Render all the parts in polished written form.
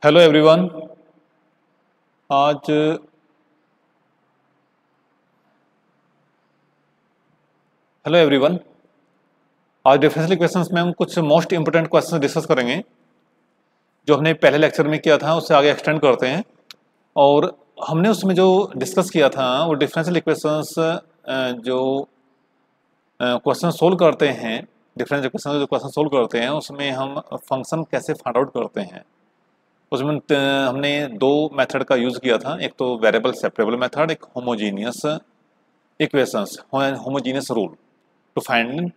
Hello everyone. आज hello everyone. आज differential equations में हम कुछ मोस्ट इंपोर्टेंट क्वेश्चंस डिस्कस करेंगे जो हमने पहले लेक्चर में किया था, उससे आगे एक्सटेंड करते हैं। और हमने उसमें जो डिस्कस किया था वो डिफरेंशियल इक्वेशंस जो क्वेश्चन सोल्व करते हैं, डिफरेंशियल इक्वेशन जो क्वेश्चन सोल्व करते हैं उसमें हम फंक्शन कैसे फाइंड आउट करते हैं। उसमें हमने दो मेथड का यूज़ किया था, एक तो वेरिएबल सेपरेबल मेथड, एक homogeneous equations, homogeneous rule to find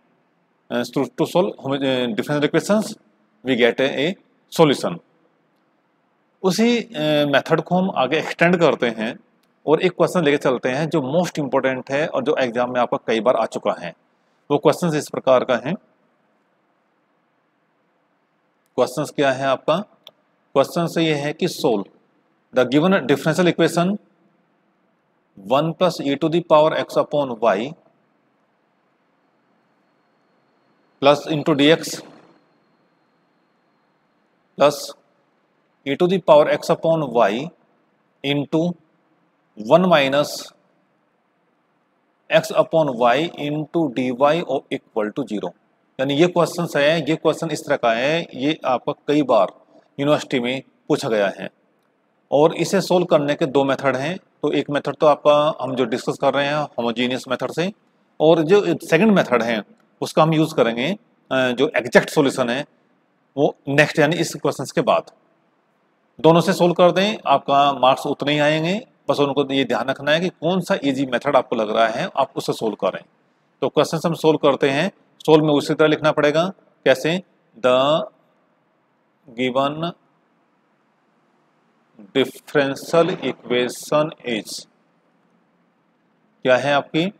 to solve differential equations we get a solution। उसी मेथड को हम आगे एक्सटेंड करते हैं और एक क्वेश्चन लेके चलते हैं जो मोस्ट इंपॉर्टेंट है और जो एग्जाम में आपका कई बार आ चुका है। वो क्वेश्चन इस प्रकार का है। क्वेश्चन क्या है आपका? क्वेश्चन से ये है कि solve the given differential equation 1 + e⁻x/y plus into dx plus e⁻x/y into 1 - x/y into dy equal to 0। यानी ये क्वेश्चन है, ये क्वेश्चन इस तरह का है, ये आपका कई बार यूनिवर्सिटी में पूछा गया है। और इसे सोल्व करने के दो मेथड हैं। तो एक मेथड तो आपका हम जो डिस्कस कर रहे हैं होमोजीनियस मेथड से, और जो सेकंड मेथड है उसका हम यूज़ करेंगे जो एग्जैक्ट सॉल्यूशन है वो नेक्स्ट, यानी इस क्वेश्चन के बाद। दोनों से सोल्व कर दें, आपका मार्क्स उतने ही आएंगे। बस उनको ये ध्यान रखना है कि कौन सा इजी मेथड आपको लग रहा है, आप उससे सोल्व करें। तो क्वेश्चन हम सोल्व करते हैं। सोल्व में उसी तरह लिखना पड़ेगा। कैसे? The given differential equation is, क्या है आपकी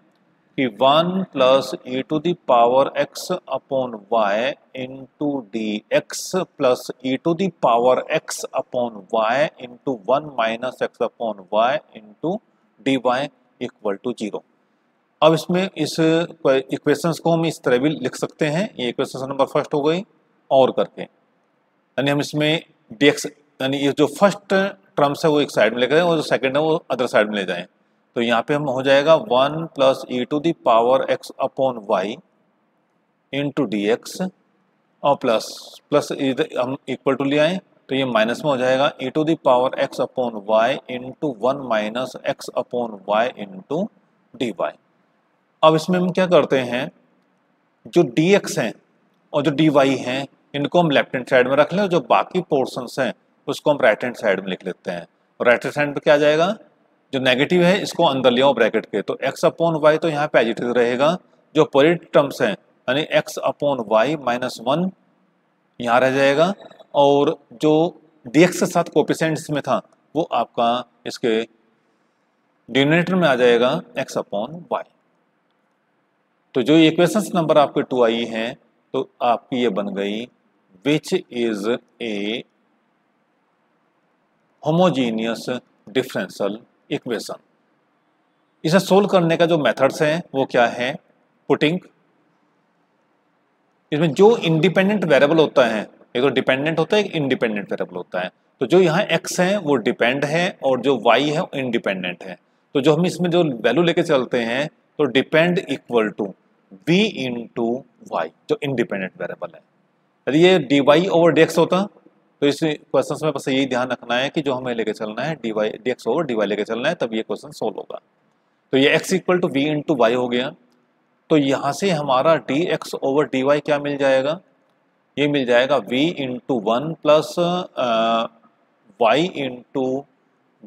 कि 1 + e⁻x/y into dx plus e⁻x/y into 1 - x/y into dy equal to 0। अब इसमें इस इक्वेशंस को हम इस तरह भी लिख सकते हैं। ये इक्वेशन नंबर फर्स्ट हो गई और करके, यानी हम इसमें dx, यानी ये जो फर्स्ट टर्म्स है वो एक साइड में लेकर और जो सेकंड है वो अदर साइड में ले जाएं। तो यहाँ पे हम हो जाएगा 1 + e⁻x/y इंटू dx और प्लस इधर हम इक्वल टू ले आए तो ये माइनस में हो जाएगा e⁻x/y into 1 - x/y into dy। अब इसमें हम क्या करते हैं, जो dx हैं और जो dy हैं इनको हम लेफ्ट हैंड साइड में रख लें और जो बाकी पोर्शंस हैं उसको हम राइट हैंड साइड में लिख लेते हैं। और राइट हैंड साइड पे क्या आ जाएगा, जो नेगेटिव है इसको अंदर ले आओ ब्रैकेट के, तो x/y तो यहाँ पे पॉजिटिव रहेगा। जो पॉजिटिव टर्म्स हैं यानी x/y -1 यहाँ रह जाएगा, और जो dx के साथ कोएफिशिएंट इसमें था वो आपका इसके डिनोमिनेटर में आ जाएगा x/y। तो जो इक्वेशंस नंबर आपके 2 आई हैं तो आपकी ये बन गई which is a homogeneous differential equation. इसे सोल्व करने का जो मेथड्स हैं वो क्या है? पुटिंग, इसमें जो इंडिपेंडेंट वेरिएबल होता है, एक तो डिपेंडेंट होता है, एक इंडिपेंडेंट वेरिएबल होता है। तो जो यहाँ x है वो डिपेंड है और जो y है वो इंडिपेंडेंट है। तो जो हम इसमें जो वैल्यू लेके चलते हैं तो depend equal to v into y, जो इंडिपेंडेंट वेरिएबल है। यदि ये dy/dx होता तो इस क्वेश्चन में बस यही ध्यान रखना है कि जो हमें लेके चलना है dx/dy लेके चलना है, तब ये क्वेश्चन सोल्व होगा। तो ये x equal to v into y हो गया। तो यहाँ से हमारा dx/dy क्या मिल जाएगा? ये मिल जाएगा v into 1 plus y into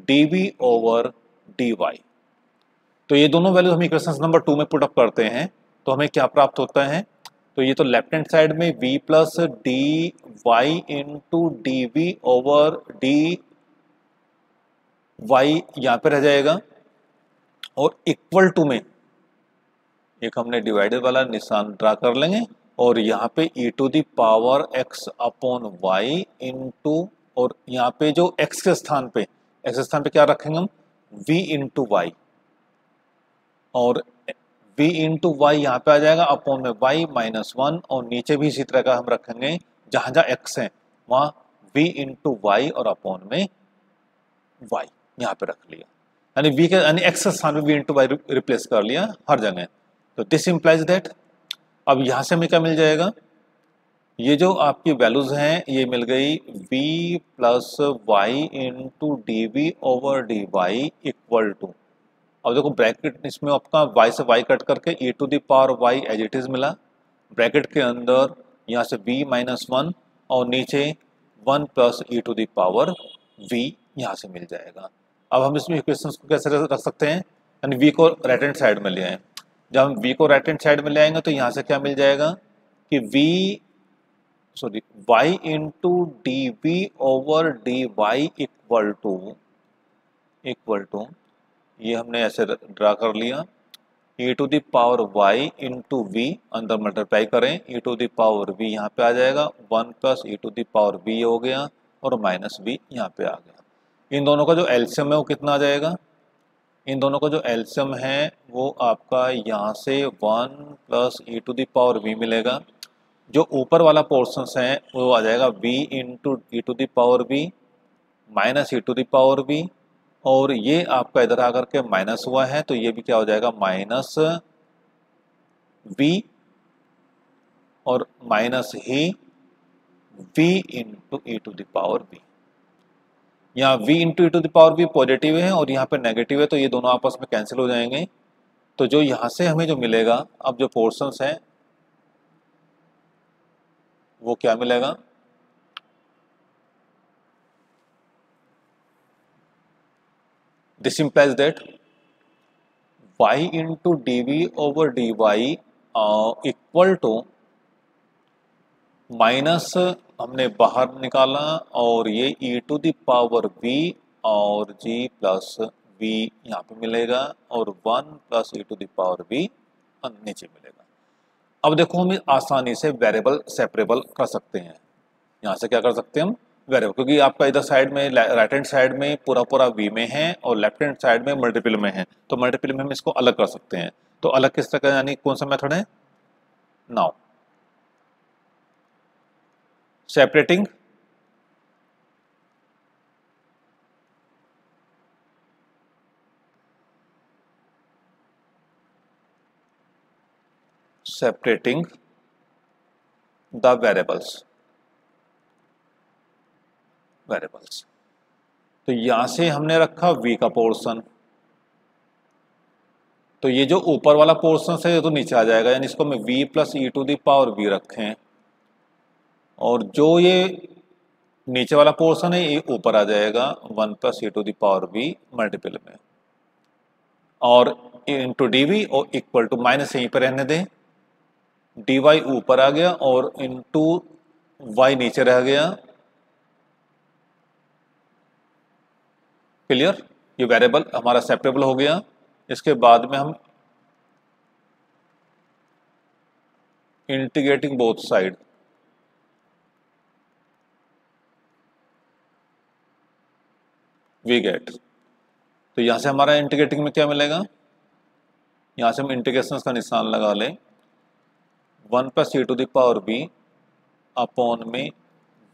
dv/dy। तो ये दोनों वैल्यू हम इक्वेशन नंबर 2 में पुट अप करते हैं तो हमें क्या प्राप्त होता है? तो ये तो लेफ्ट हैंड साइड में v plus dy into dv/dy यहाँ पे रह जाएगा, और इक्वल टू में एक हमने डिवाइडेड वाला निशान ड्रा कर लेंगे और यहाँ पे e⁻x/y इंटू, और यहाँ पे जो x के स्थान पे क्या रखेंगे हम? v इंटू वाई, और v इंटू वाई यहाँ पे आ जाएगा अपॉन में y -1, और नीचे भी इसी तरह का हम रखेंगे, जहाँ जहाँ x है वहाँ v इंटू वाई और अपॉन में y यहाँ पे रख लिया, यानी v के यानी x के स्थान पे v इंटू वाई रिप्लेस कर लिया हर जगह। तो दिस इम्प्लाइज दैट, अब यहाँ से हमें क्या मिल जाएगा, ये जो आपकी वैल्यूज हैं ये मिल गई v plus y into d v over d y equal to, अब देखो ब्रैकेट इसमें आपका y से y कट करके e to the power y as it is मिला, ब्रैकेट के अंदर यहाँ से v माइनस वन और नीचे 1 plus e to the power v यहाँ से मिल जाएगा। अब हम इसमें इक्वेशंस को कैसे रख सकते हैं, यानी v को राइट हैंड साइड में ले आए, जब हम v को राइट हैंड साइड में ले आएंगे तो यहाँ से क्या मिल जाएगा कि y into d v over d y equal to ये हमने ऐसे ड्रा कर लिया, e to the power y into v अंदर मल्टीप्लाई करें, e to the power v यहाँ पे आ जाएगा 1 plus e to the power v हो गया और माइनस v यहाँ पे आ गया। इन दोनों का जो एलसीएम है वो कितना आ जाएगा, इन दोनों का जो एलसीएम है वो आपका यहाँ से 1 plus e to the power v मिलेगा, जो ऊपर वाला पोर्शन है वो आ जाएगा v into e to the power v minus e to the power v, और ये आपका इधर आकर के माइनस हुआ है तो ये भी क्या हो जाएगा माइनस v और माइनस ही v into e to the power v। यहाँ v into e to the power v positive है और यहाँ पे नेगेटिव है तो ये दोनों आपस में कैंसिल हो जाएंगे। तो जो यहाँ से हमें जो मिलेगा, अब जो पोर्शंस हैं वो क्या मिलेगा, this implies that y into d v over d y equal to minus हमने बाहर निकाला और ये e to the power v और g प्लस v यहाँ पे मिलेगा और 1 plus e to the power v नीचे मिलेगा। अब देखो हम आसानी से वेरिएबल सेपरेबल कर सकते हैं, यहाँ से क्या कर सकते हैं हम वेरिएबल, क्योंकि आपका इधर साइड में राइट हैंड साइड में पूरा v में है और लेफ्ट हैंड साइड में मल्टीपल में है, तो मल्टीपल में हम इसको अलग कर सकते हैं। तो अलग किस तरह का, यानी कौन सा मेथड है, नाउ सेपरेटिंग द वेरिएबल्स। तो यहां से हमने रखा v का पोर्शन, तो ये जो ऊपर वाला पोर्शन है ये तो नीचे आ जाएगा, यानी इसको हम v plus e to the power v रखें, और जो ये नीचे वाला पोर्शन है ये ऊपर आ जाएगा 1 plus e to the power v multiple में, और इंटू डी वी और इक्वल टू माइनस यहीं पर रहने दें, डी वाई ऊपर आ गया और इंटू वाई नीचे रह गया। क्लियर, ये वेरिएबल हमारा सेपरेबल हो गया। इसके बाद में हम integrating both side, we get, तो यहां से हमारा इंटीग्रेटिंग में क्या मिलेगा, यहां से हम इंटीग्रेशन का निशान लगा लें, 1 plus e to the power v upon में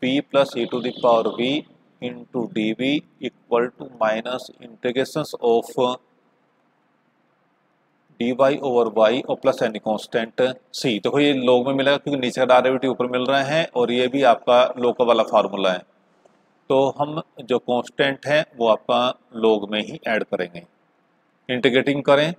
v plus e to the power v into d v equal to minus integration of d y over y और प्लस एनी कॉन्स्टेंट सी। देखो ये log में मिलेगा क्योंकि नीचे का derivative ऊपर मिल रहा है और ये भी आपका लॉग का वाला फार्मूला है, तो हम जो कांस्टेंट है वो आपका लॉग में ही ऐड करेंगे। इंटीग्रेटिंग करें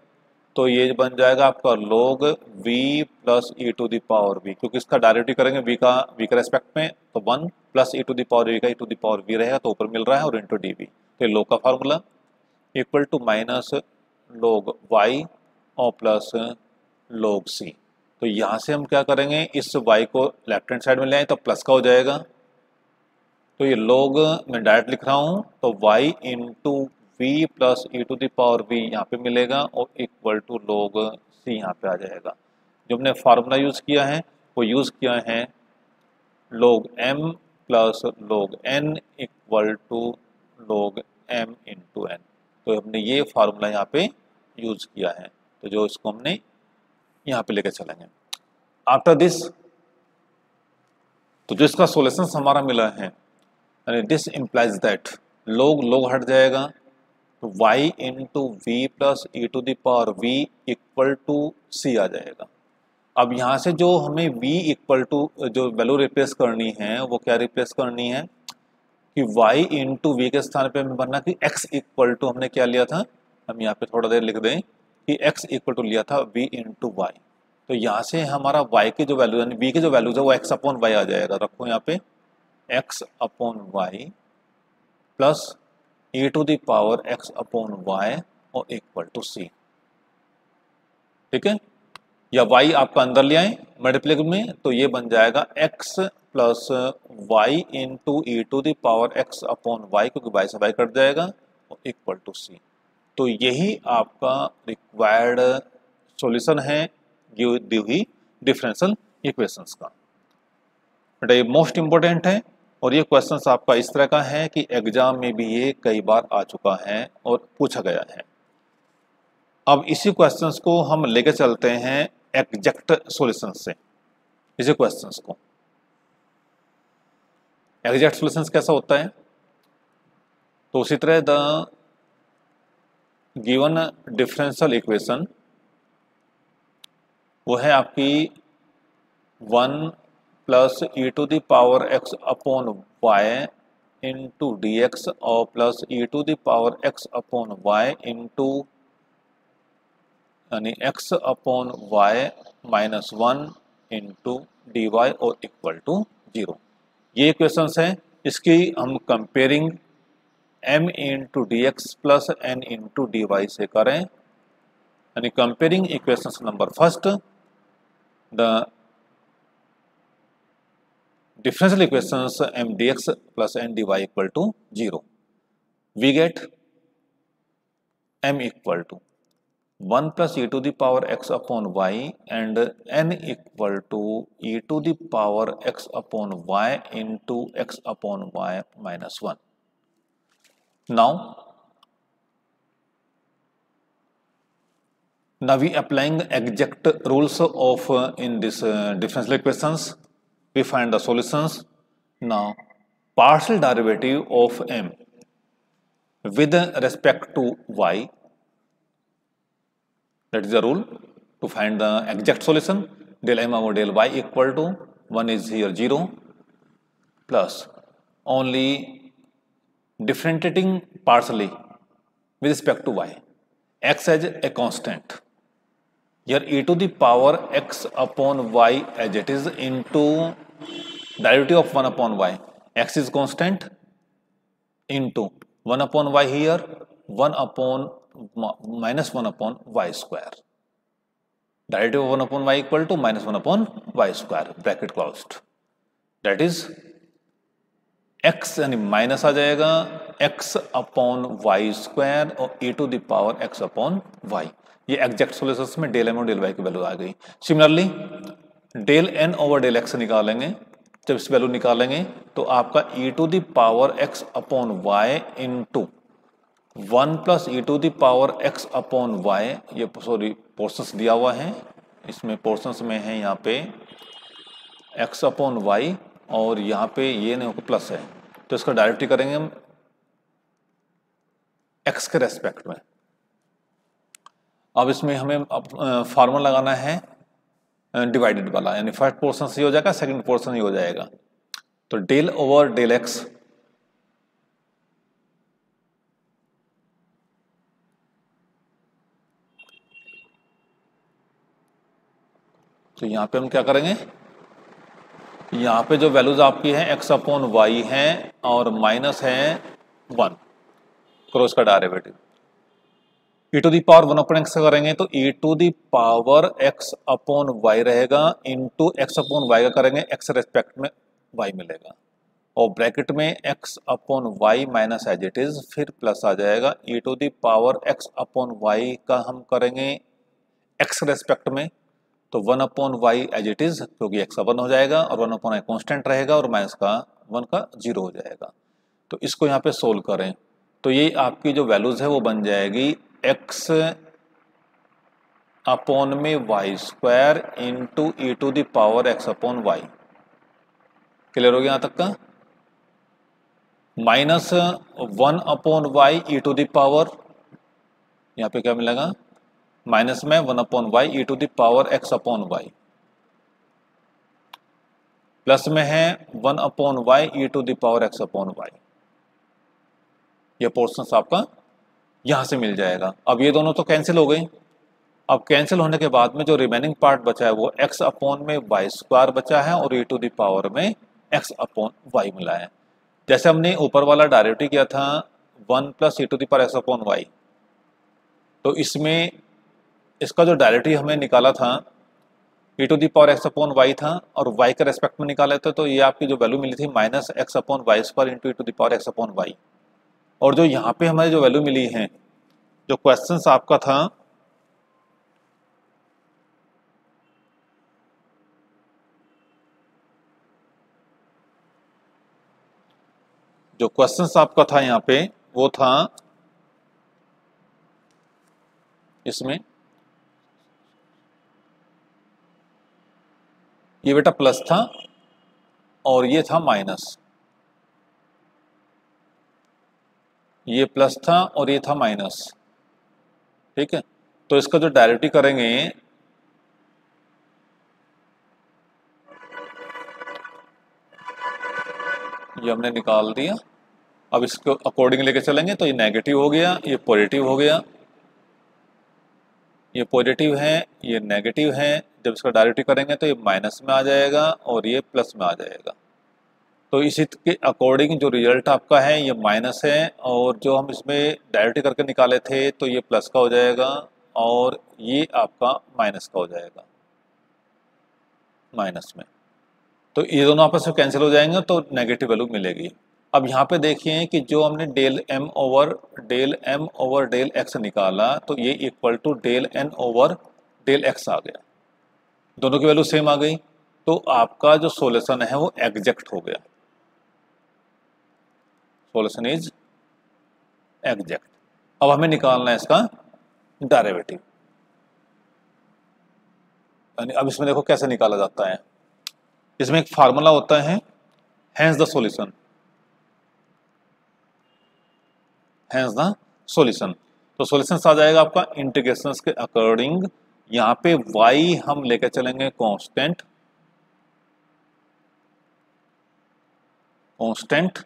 तो ये बन जाएगा आपका log v plus e to the power v, क्योंकि इसका डेरिवेटिव करेंगे v का रेस्पेक्ट में, तो 1 plus e to the power v का e to the power v रहेगा तो ऊपर मिल रहा है, और इंटू डी वी, तो ये log का formula equal to minus log y और प्लस log c। तो यहाँ से हम क्या करेंगे, इस y को लेफ्ट हैंड साइड में ले आए तो प्लस का हो जाएगा, तो ये log मैं डायरेक्ट लिख रहा हूँ, तो y into v plus e to the power v यहाँ पे मिलेगा और इक्वल टू log c यहाँ पे आ जाएगा। जो हमने फार्मूला यूज़ किया है वो यूज़ किया है log m plus log n equal to log m into n, तो हमने ये फार्मूला यहाँ पे यूज़ किया है, तो जो इसको हमने यहाँ पे लेकर चलेंगे। आफ्टर दिस, तो जो इसका सॉल्यूशन हमारा मिला है यानी दिस इम्प्लाइज दैट लोग लोग हट जाएगा, तो y into v plus e to the power v equal to c आ जाएगा। अब यहाँ से जो हमें v इक्वल टू जो वैल्यू रिप्लेस करनी है वो क्या रिप्लेस करनी है कि y इंटू वी के स्थान पे हमें बनना कि x इक्वल टू हमने क्या लिया था, हम यहाँ पे थोड़ा देर लिख दें कि x इक्वल टू लिया था v इंटू वाई। तो यहाँ से हमारा y की जो वैल्यू यानी v की जो वैल्यूज है वो x अपॉन वाई आ जाएगा। रखो यहाँ पे x upon y plus e to the power x upon y और इक्वल टू c। ठीक है, या y आपका अंदर ले आए मल्टीप्लाई में, तो ये बन जाएगा x plus y into e to the power x upon y, क्योंकि y से y कट जाएगा और इक्वल टू c। तो यही आपका रिक्वायर्ड सॉल्यूशन है दी हुई डिफरेंशियल इक्वेशंस का। बेटा ये मोस्ट इंपॉर्टेंट है और ये क्वेश्चंस आपका इस तरह का है कि एग्जाम में भी ये कई बार आ चुका है और पूछा गया है। अब इसी क्वेश्चंस को हम लेके चलते हैं एग्जैक्ट सॉल्यूशन से। इसी क्वेश्चंस को एग्जैक्ट सॉल्यूशंस कैसा होता है, तो उसी तरह द गिवन डिफरेंशियल इक्वेशन वो है आपकी 1 plus e to the power x upon y into d x और plus e to the power x upon y into यानी x upon y minus 1 into d y और equal to 0। ये equations हैं, इसकी हम comparing m into d x plus n into d y से करें, यानी comparing equations number first the differential equations m dx plus n dy equal to 0. We get m equal to 1 plus e to the power x upon y and n equal to e to the power x upon y into x upon y minus 1. Now we applying exact rules of in this differential equations. We find the solutions. Now partial derivative of m with respect to y, that is the rule to find the exact solution. Del m over del y equal to 1 is here 0 plus only differentiating partially with respect to y, x as a constant. Here e to the power x upon y as it is into derivative of 1 upon y, x is constant into 1 upon y here 1 upon minus 1 upon y square. Derivative of 1 upon y equal to minus 1 upon y square, bracket closed. That is x यानी minus आ जाएगा x upon y square और e to the power x upon y। ये exact solutions में del m और del y की value आ गई। Similarly del n over del x निकालेंगे, जब इस वैल्यू निकालेंगे तो आपका e to the power x upon y into 1 plus e to the power x upon y, ये सॉरी पोर्शंस दिया हुआ है, इसमें पोर्शंस में है यहाँ पे x अपॉन y और यहाँ पे ये नहीं प्लस है, तो इसका डायरेक्टली करेंगे हम x के रेस्पेक्ट में। अब इसमें हमें फार्मूला लगाना है डिवाइडेड वाला, यानी फर्स्ट पोर्शन से हो जाएगा, सेकंड पोर्शन ही हो जाएगा। तो डेल ओवर डेल एक्स तो यहाँ पे हम क्या करेंगे, यहाँ पे जो वैल्यूज आपकी है x अपॉन वाई है और माइनस है 1 क्रॉस का derivative, e to the power 1 upon x करेंगे तो e to the power x upon y रहेगा इंटू x अपॉन y का करेंगे x रेस्पेक्ट में y मिलेगा और ब्रैकेट में x upon y minus as it is, फिर प्लस आ जाएगा e to the power x upon y का हम करेंगे x रेस्पेक्ट में, तो 1 upon y as it is, क्योंकि x 1 हो जाएगा और 1 अपॉन y कॉन्स्टेंट रहेगा और माइनस का 1 का 0 हो जाएगा। तो इसको यहाँ पे सोल्व करें तो ये आपकी जो वैल्यूज है वो बन जाएगी x अपॉन में y square into e to the power x upon y. Clear हो गया यहाँ तक का? Minus 1/y e to the power, यहाँ पे क्या मिलेगा, माइनस में 1/y e to the power x/y, plus में है 1/y e to the power x/y। ये पोर्शन आपका यहां से मिल जाएगा। अब ये दोनों तो कैंसिल हो गई। अब कैंसिल होने के बाद में जो रिमेनिंग पार्ट बचा है वो x/y² बचा है और e टू द पावर में x/y मिला है। जैसे हमने ऊपर वाला डायरेक्टिव किया था 1 + e to the power x/y, तो इसमें इसका जो डायरेक्टिव हमें निकाला था e to the power x/y था और y के रेस्पेक्ट में निकाले थे, तो ये आपकी जो वैल्यू मिली थी -x/y² into e to the power x/y। और जो यहाँ पे हमारी जो वैल्यू मिली है, जो क्वेश्चन आपका था यहाँ पे वो था इसमें, ये बेटा प्लस था और ये था माइनस, ये प्लस था और ये था माइनस। ठीक है, तो इसका जो डायरेक्टिव करेंगे ये हमने निकाल दिया। अब इसको अकॉर्डिंग लेके चलेंगे तो ये नेगेटिव हो गया, ये पॉजिटिव हो गया, ये पॉजिटिव है, ये नेगेटिव है। जब इसका डायरेक्टिव करेंगे तो ये माइनस में आ जाएगा और ये प्लस में आ जाएगा। तो इसी के अकॉर्डिंग जो रिजल्ट आपका है ये माइनस है, और जो हम इसमें डायरेक्टिव करके निकाले थे तो ये प्लस का हो जाएगा और ये आपका माइनस का हो जाएगा, माइनस में। तो ये दोनों आपस में कैंसिल हो जाएंगे तो नेगेटिव वैल्यू मिलेगी। अब यहाँ पे देखिए कि जो हमने del m over del x निकाला तो ये equal to del n over del x आ गया, दोनों की वैल्यू सेम आ गई। तो आपका जो सॉल्यूशन है वो एग्जैक्ट हो गया, सॉल्यूशन इज एग्जैक्ट। अब हमें निकालना है इसका डेरिवेटिव, यानी अब इसमें देखो कैसे निकाला जाता है। इसमें एक फार्मूला होता है, hence the solution, hence the solution. तो सॉल्यूशन आ जाएगा आपका इंटीग्रेशन के अकॉर्डिंग। यहाँ पे y हम लेकर चलेंगे constant, constant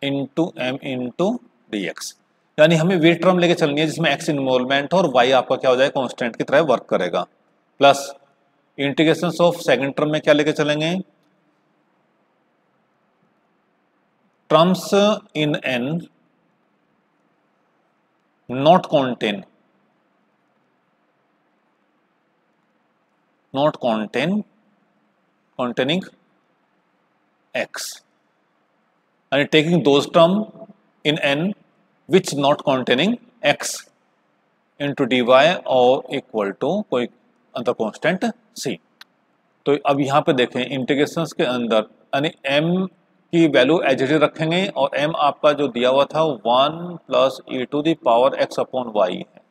into m into dx, यानी हमें वे टर्म लेके चलनी है जिसमें x इन्वॉल्वमेंट और y आपका क्या हो जाएगा, कांस्टेंट की तरह वर्क करेगा। Plus integration of second term में क्या लेके चलेंगे, terms in n not contain containing x, and taking those term in n which not containing x into dy और इक्वल टू कोई अंतर कांस्टेंट c। तो अब यहाँ पे देखें इंटीग्रेशन के अंदर यानी m की वैल्यू एज इट इज रखेंगे और m आपका जो दिया हुआ था 1 + e to the power x/y है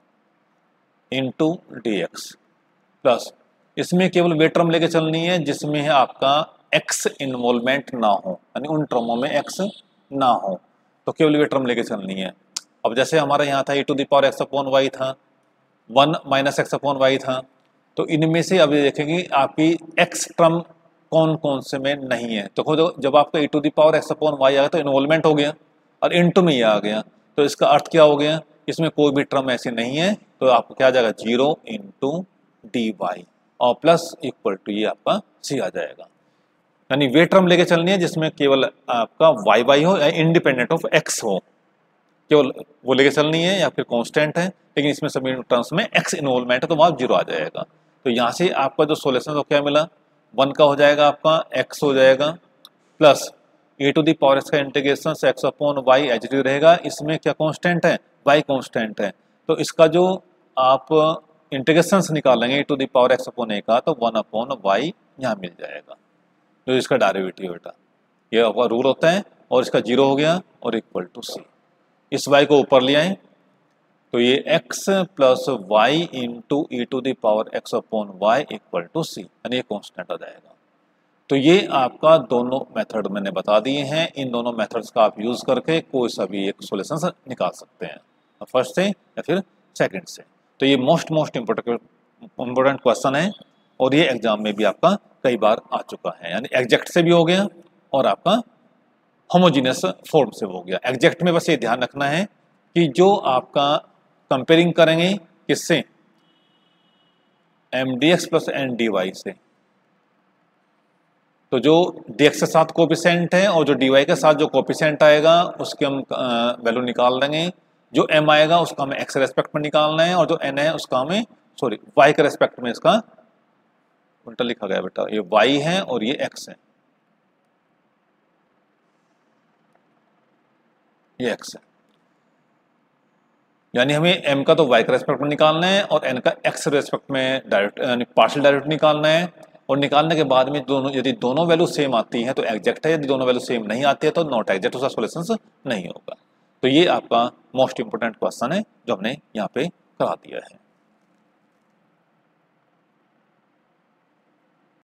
इंटू dx, प्लस इसमें केवल वे टर्म लेके चलनी है जिसमें है आपका x इन्वॉल्वमेंट ना हो, यानी उन टर्मों में x ना हो, तो केवल वे टर्म लेके चलनी है। अब जैसे हमारा यहाँ था e to the power x/y था, 1 - x/y था, तो इनमें से अब ये देखेंगे आपकी x टर्म कौन कौन से में नहीं है। तो खुद जब आपका e to the power x/y आ गया तो इन्वॉल्वमेंट हो गया और इनटू में ये आ गया, तो इसका अर्थ क्या हो गया, इसमें कोई भी टर्म ऐसी नहीं है, तो आपको क्या आ जाएगा 0 इंटू dy और प्लस इक्वल टू ये आपका c आ जाएगा। यानी वे टर्म लेके चलनी है जिसमें केवल आपका y हो या इंडिपेंडेंट ऑफ x हो, केवल वो लेके चलनी है, या फिर कांस्टेंट है लेकिन इसमें सभी टर्म्स में x इन्वॉल्वमेंट है तो वहाँ 0 आ जाएगा। तो यहाँ से आपका जो सोल्यूशन तो क्या मिला, 1 का हो जाएगा आपका x हो जाएगा, plus e to the power x का इंटीग्रेशन x/y एच डी रहेगा, इसमें क्या कांस्टेंट है, y कांस्टेंट है, तो इसका जो आप इंटीग्रेशन निकालेंगे e to the power x/a का तो 1/y यहाँ मिल जाएगा, तो इसका डेरिवेटिव बेटा ये आपका रूल होता है। और इसका 0 हो गया और इक्वल टू c, इस y को ऊपर ले आए तो ये x + y into e to the power x/y equal to c, यानी ये कांस्टेंट आ जाएगा। तो ये आपका दोनों मेथड मैंने बता दिए हैं। इन दोनों मेथड्स का आप यूज़ करके कोई सा भी एक सॉल्यूशन निकाल सकते हैं, फर्स्ट से या फिर सेकंड से। तो ये मोस्ट इम्पोर्टेंट क्वेश्चन है और ये एग्जाम में भी आपका कई बार आ चुका है। यानी एग्जैक्ट से भी हो गया और आपका होमोजीनियस फॉर्म से हो गया। एग्जैक्ट में बस ये ध्यान रखना है कि जो आपका कंपेयरिंग करेंगे किससे, mdx प्लस ndy से, तो जो dx के साथ कोफिशिएंट है और जो dy के साथ जो कोफिशिएंट आएगा उसके हम वैल्यू निकाल देंगे। जो m आएगा उसका हमें x के रेस्पेक्ट में निकालना है और जो n है उसका हमें y के रेस्पेक्ट में, इसका उल्टा लिखा गया बेटा, ये y है और ये x है, ये x है। यानी हमें m का तो y के रेस्पेक्ट में निकालना है और n का x के रेस्पेक्ट में डायरेक्ट यानी पार्शियल डायरेक्ट निकालना है। और निकालने के बाद में दोनों, यदि दोनों वैल्यू सेम आती हैं तो एग्जैक्ट है, यदि दोनों वैल्यू सेम नहीं आती है तो नॉट एग्जैक्ट, उसका सॉल्यूशन नहीं होगा। तो ये आपका मोस्ट इंपोर्टेंट क्वेश्चन है जो हमने यहाँ पे करा दिया है।